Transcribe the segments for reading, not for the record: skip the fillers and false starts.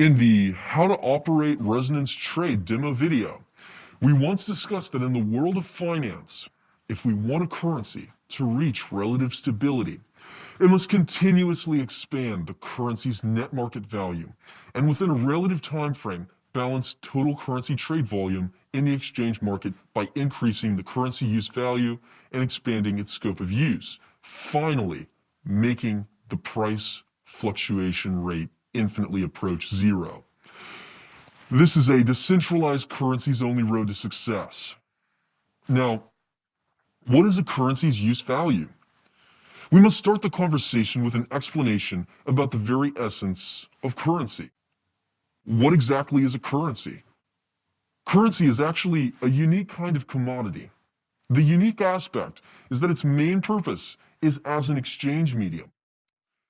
In the How to Operate Resonance Trade demo video, we once discussed that in the world of finance, if we want a currency to reach relative stability, it must continuously expand the currency's net market value and within a relative time frame balance total currency trade volume in the exchange market by increasing the currency use value and expanding its scope of use, finally making the price fluctuation rate infinitely approach zero. This is a decentralized currency's only road to success. Now, what is a currency's use value? We must start the conversation with an explanation about the very essence of currency. What exactly is a currency? Currency is actually a unique kind of commodity. The unique aspect is that its main purpose is as an exchange medium.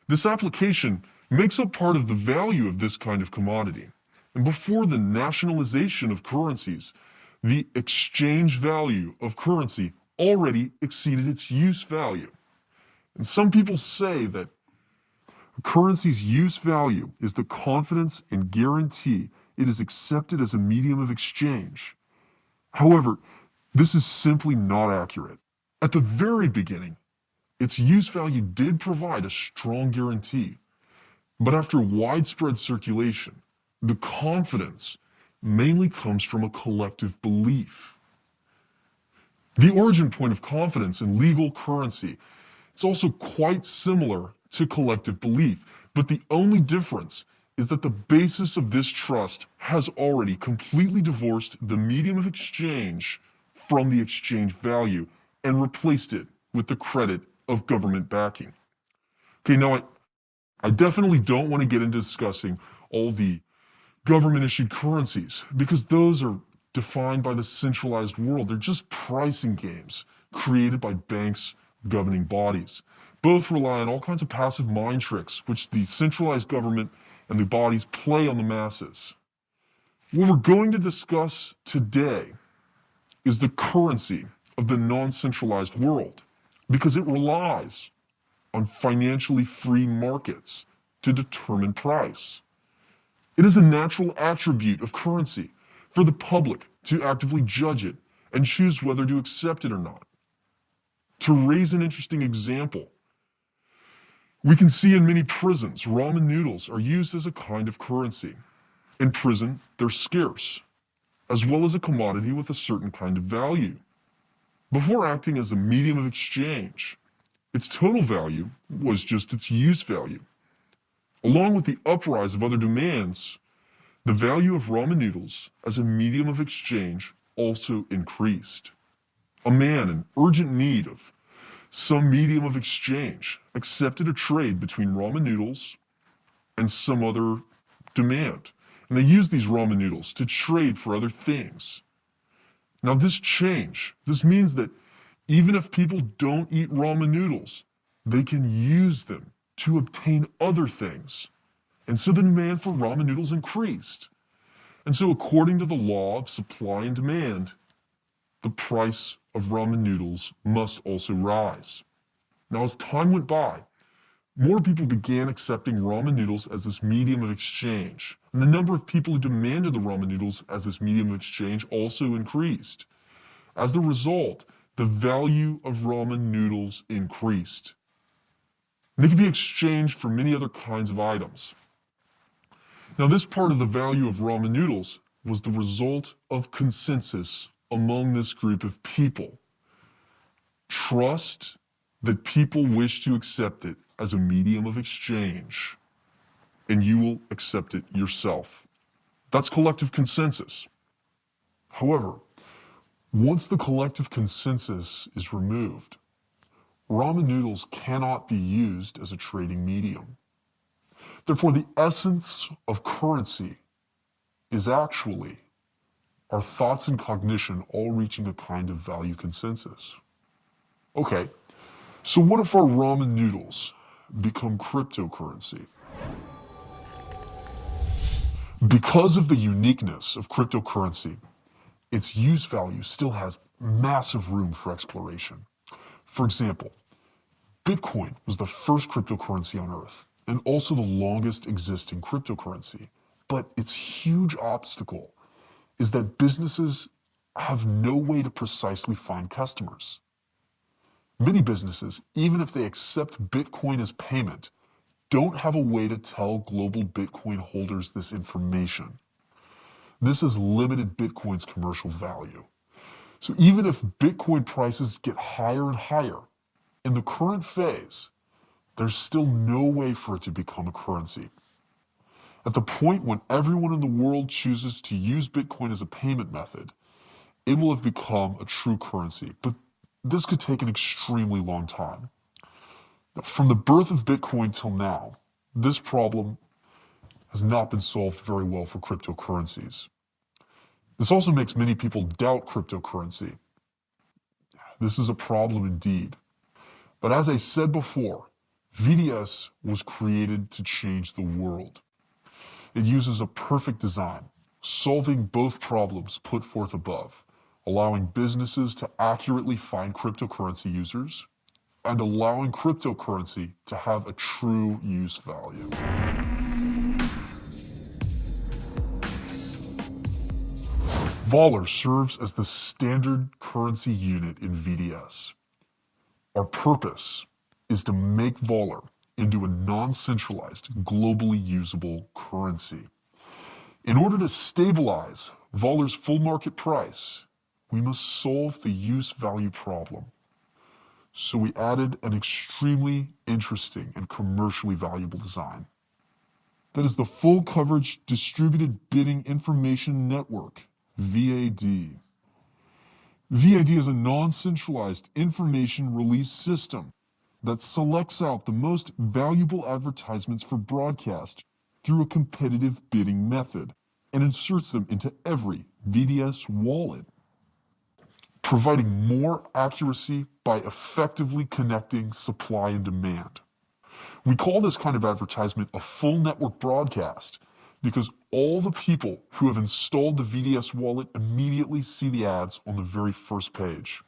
This application makes up part of the value of this kind of commodity. And before the nationalization of currencies, the exchange value of currency already exceeded its use value. And some people say that a currency's use value is the confidence and guarantee it is accepted as a medium of exchange. However, this is simply not accurate. At the very beginning, its use value did provide a strong guarantee. But after widespread circulation, the confidence mainly comes from a collective belief. The origin point of confidence in legal currency is also quite similar to collective belief, but the only difference is that the basis of this trust has already completely divorced the medium of exchange from the exchange value and replaced it with the credit of government backing. Okay, now I definitely don't want to get into discussing all the government-issued currencies because those are defined by the centralized world. They're just pricing games created by banks, governing bodies. Both rely on all kinds of passive mind tricks, which the centralized government and the bodies play on the masses. What we're going to discuss today is the currency of the non-centralized world because it relies on financially free markets to determine price. It is a natural attribute of currency for the public to actively judge it and choose whether to accept it or not. To raise an interesting example, we can see in many prisons, ramen noodles are used as a kind of currency. In prison, they're scarce, as well as a commodity with a certain kind of value. Before acting as a medium of exchange, its total value was just its use value. Along with the uprise of other demands, the value of ramen noodles as a medium of exchange also increased. A man in urgent need of some medium of exchange accepted a trade between ramen noodles and some other demand. And they used these ramen noodles to trade for other things. Now this means that even if people don't eat ramen noodles, they can use them to obtain other things. And so the demand for ramen noodles increased. And so according to the law of supply and demand, the price of ramen noodles must also rise. Now as time went by, more people began accepting ramen noodles as this medium of exchange. And the number of people who demanded the ramen noodles as this medium of exchange also increased. As the result, the value of ramen noodles increased. They could be exchanged for many other kinds of items. Now, this part of the value of ramen noodles was the result of consensus among this group of people. Trust that people wish to accept it as a medium of exchange, and you will accept it yourself. That's collective consensus. However, once the collective consensus is removed, ramen noodles cannot be used as a trading medium. Therefore, the essence of currency is actually our thoughts and cognition all reaching a kind of value consensus. Okay, so what if our ramen noodles become cryptocurrency? Because of the uniqueness of cryptocurrency, its use value still has massive room for exploration. For example, Bitcoin was the first cryptocurrency on Earth and also the longest existing cryptocurrency. But its huge obstacle is that businesses have no way to precisely find customers. Many businesses, even if they accept Bitcoin as payment, don't have a way to tell global Bitcoin holders this information. This has limited Bitcoin's commercial value. So even if Bitcoin prices get higher and higher, in the current phase, there's still no way for it to become a currency. At the point when everyone in the world chooses to use Bitcoin as a payment method, it will have become a true currency, but this could take an extremely long time. From the birth of Bitcoin till now, this problem has not been solved very well for cryptocurrencies. This also makes many people doubt cryptocurrency. This is a problem indeed. But as I said before, VDS was created to change the world. It uses a perfect design, solving both problems put forth above, allowing businesses to accurately find cryptocurrency users, and allowing cryptocurrency to have a true use value. Vollar serves as the standard currency unit in VDS. Our purpose is to make Vollar into a non-centralized, globally usable currency. In order to stabilize Vollar's full market price, we must solve the use value problem. So we added an extremely interesting and commercially valuable design. That is the Full Coverage Distributed Bidding Information Network, VAD. VAD is a non-centralized information release system that selects out the most valuable advertisements for broadcast through a competitive bidding method and inserts them into every VDS wallet, providing more accuracy by effectively connecting supply and demand. We call this kind of advertisement a full network broadcast because all the people who have installed the VDS wallet immediately see the ads on the very first page.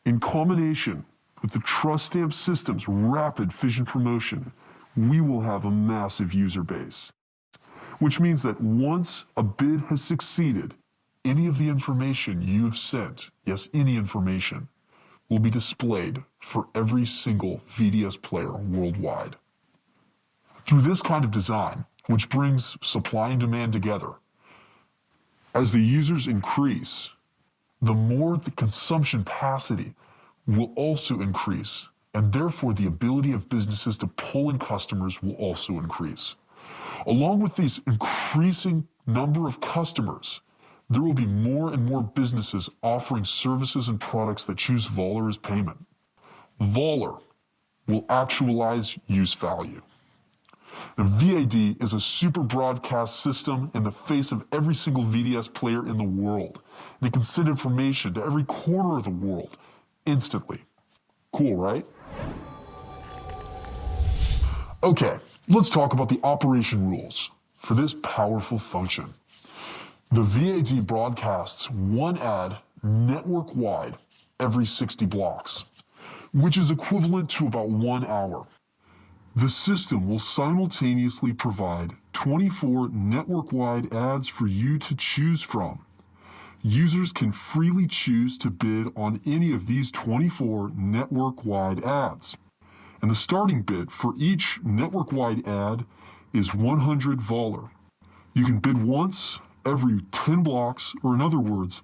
In combination with the Trust Stamp system's rapid fission promotion, we will have a massive user base, which means that once a bid has succeeded, any of the information you've sent, yes, any information, will be displayed for every single VDS player worldwide. Through this kind of design, which brings supply and demand together, as the users increase, the more the consumption capacity will also increase, and therefore the ability of businesses to pull in customers will also increase. Along with these increasing number of customers, there will be more and more businesses offering services and products that choose Vollar as payment. Vollar will actualize use value. The VAD is a super broadcast system in the face of every single VDS player in the world, and it can send information to every corner of the world instantly. Cool, right? Okay, let's talk about the operation rules for this powerful function. The VAD broadcasts one ad network-wide every 60 blocks, which is equivalent to about 1 hour. The system will simultaneously provide 24 network-wide ads for you to choose from. Users can freely choose to bid on any of these 24 network-wide ads. And the starting bid for each network-wide ad is 100 Vollar. You can bid once every 10 blocks, or in other words,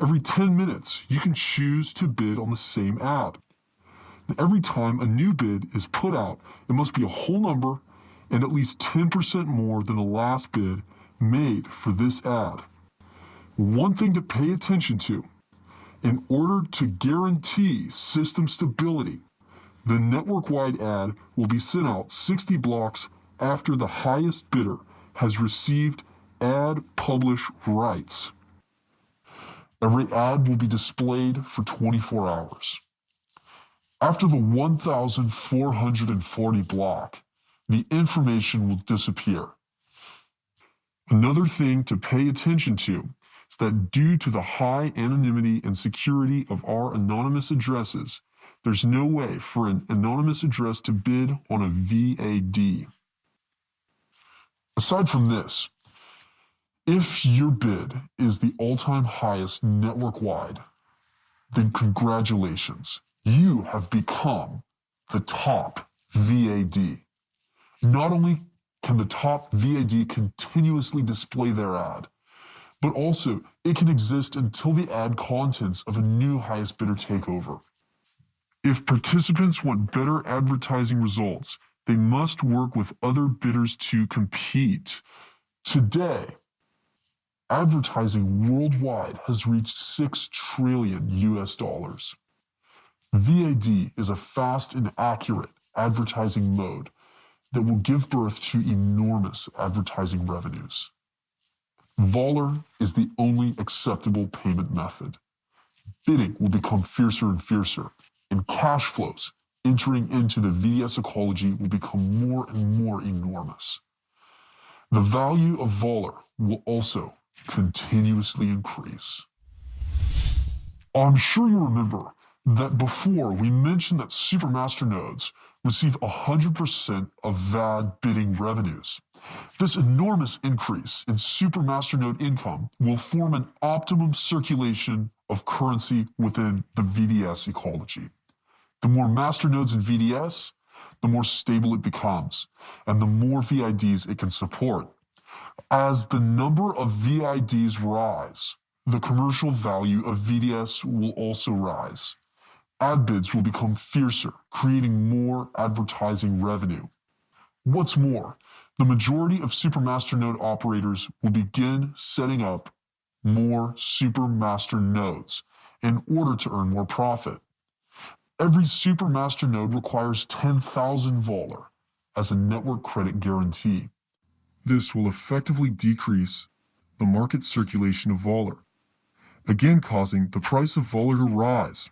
every 10 minutes, you can choose to bid on the same ad. And every time a new bid is put out, it must be a whole number and at least 10% more than the last bid made for this ad. One thing to pay attention to: in order to guarantee system stability, the network-wide ad will be sent out 60 blocks after the highest bidder has received ad publish rights. Every ad will be displayed for 24 hours. After the 1,440 block, the information will disappear. Another thing to pay attention to is that due to the high anonymity and security of our anonymous addresses, there's no way for an anonymous address to bid on a VAD. Aside from this, If your bid is the all-time highest network-wide, then congratulations, you have become the top VAD. Not only can the top VAD continuously display their ad, but also it can exist until the ad contents of a new highest bidder takeover. If participants want better advertising results, they must work with other bidders to compete. Today, advertising worldwide has reached $6 trillion US. VAD is a fast and accurate advertising mode that will give birth to enormous advertising revenues. Vollar is the only acceptable payment method. Bidding will become fiercer and fiercer, and cash flows entering into the VDS ecology will become more and more enormous. The value of Vollar will also continuously increase. I'm sure you remember that before we mentioned that supermaster nodes receive 100% of VAD bidding revenues. This enormous increase in supermaster node income will form an optimum circulation of currency within the VDS ecology. The more master nodes in VDS, the more stable it becomes, and the more VIDs it can support. As the number of VIDs rise, the commercial value of VDS will also rise. Ad bids will become fiercer, creating more advertising revenue. What's more, the majority of supermaster node operators will begin setting up more supermaster nodes in order to earn more profit. Every supermaster node requires 10,000 Vollar as a network credit guarantee. This will effectively decrease the market circulation of Vollar, again causing the price of Vollar to rise.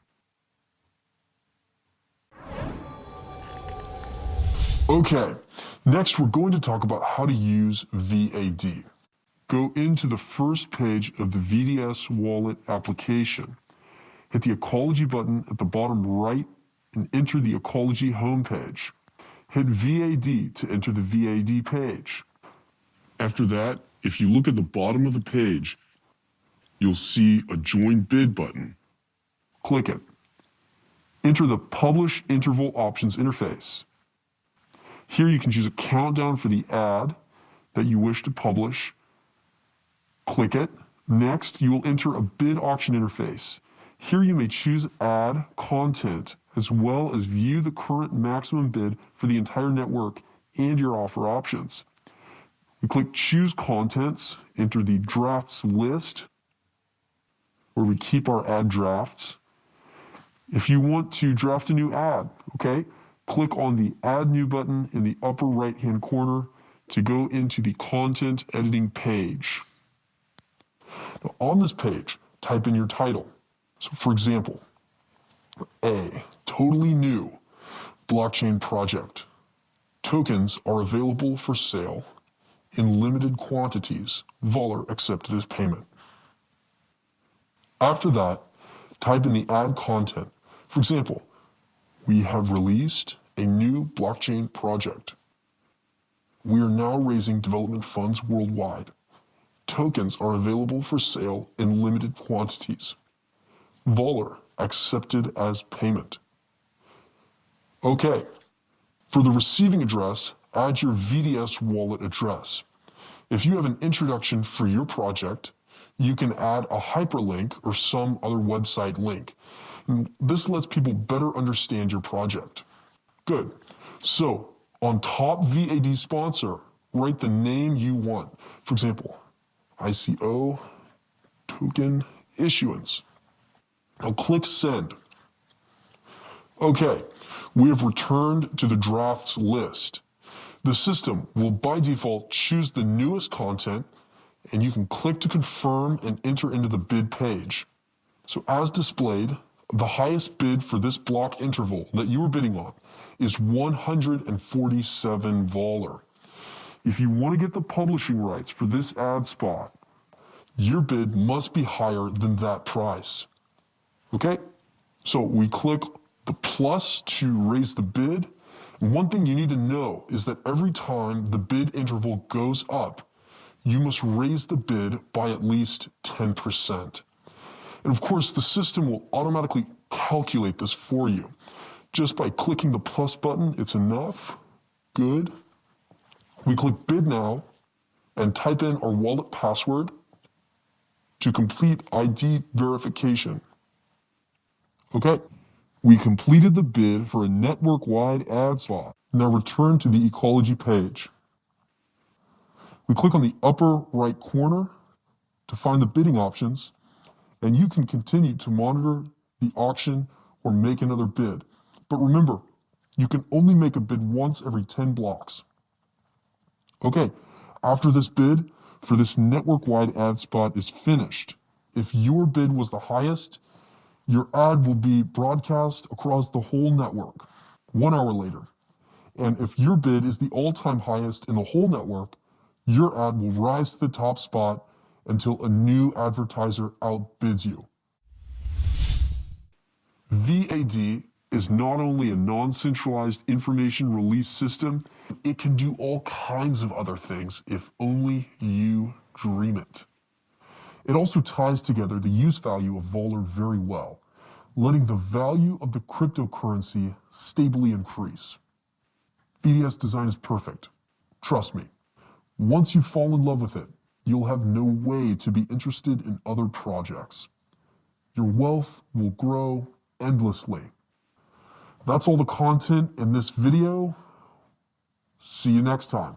Okay, next we're going to talk about how to use VAD. Go into the first page of the VDS wallet application. Hit the ecology button at the bottom right and enter the ecology homepage. Hit VAD to enter the VAD page. After that, if you look at the bottom of the page, you'll see a Join Bid button. Click it. Enter the Publish Interval Options interface. Here you can choose a countdown for the ad that you wish to publish. Click it. Next, you will enter a bid auction interface. Here you may choose ad content as well as view the current maximum bid for the entire network and your offer options. We click Choose Contents, enter the drafts list where we keep our ad drafts. If you want to draft a new ad, okay, click on the Add New button in the upper right-hand corner to go into the content editing page. Now, on this page, type in your title. So, for example, A, totally new blockchain project. Tokens are available for sale in limited quantities. Vollar accepted as payment. After that, type in the ad content. For example, we have released a new blockchain project. We are now raising development funds worldwide. Tokens are available for sale in limited quantities. Vollar accepted as payment. Okay, for the receiving address, add your VDS wallet address. If you have an introduction for your project, you can add a hyperlink or some other website link. And this lets people better understand your project. Good. So, on top VAD sponsor, write the name you want. For example, ICO token issuance. Now click Send. Okay, we have returned to the drafts list. The system will by default choose the newest content, and you can click to confirm and enter into the bid page. So as displayed, the highest bid for this block interval that you were bidding on is 147 Vollar. If you want to get the publishing rights for this ad spot, your bid must be higher than that price. Okay? So we click the plus to raise the bid. And one thing you need to know is that every time the bid interval goes up, you must raise the bid by at least 10%. And of course, the system will automatically calculate this for you. Just by clicking the plus button, it's enough. Good. We click bid now and type in our wallet password to complete ID verification. Okay, we completed the bid for a network-wide ad spot. Now return to the ecology page. We click on the upper right corner to find the bidding options, and you can continue to monitor the auction or make another bid. But remember, you can only make a bid once every 10 blocks. Okay, after this bid for this network-wide ad spot is finished, if your bid was the highest, your ad will be broadcast across the whole network 1 hour later. And if your bid is the all-time highest in the whole network, your ad will rise to the top spot until a new advertiser outbids you. VAD is not only a non-centralized information release system, it can do all kinds of other things if only you dream it. It also ties together the use value of Vollar very well, letting the value of the cryptocurrency stably increase. VDS design is perfect. Trust me. Once you fall in love with it, you'll have no way to be interested in other projects. Your wealth will grow endlessly. That's all the content in this video. See you next time.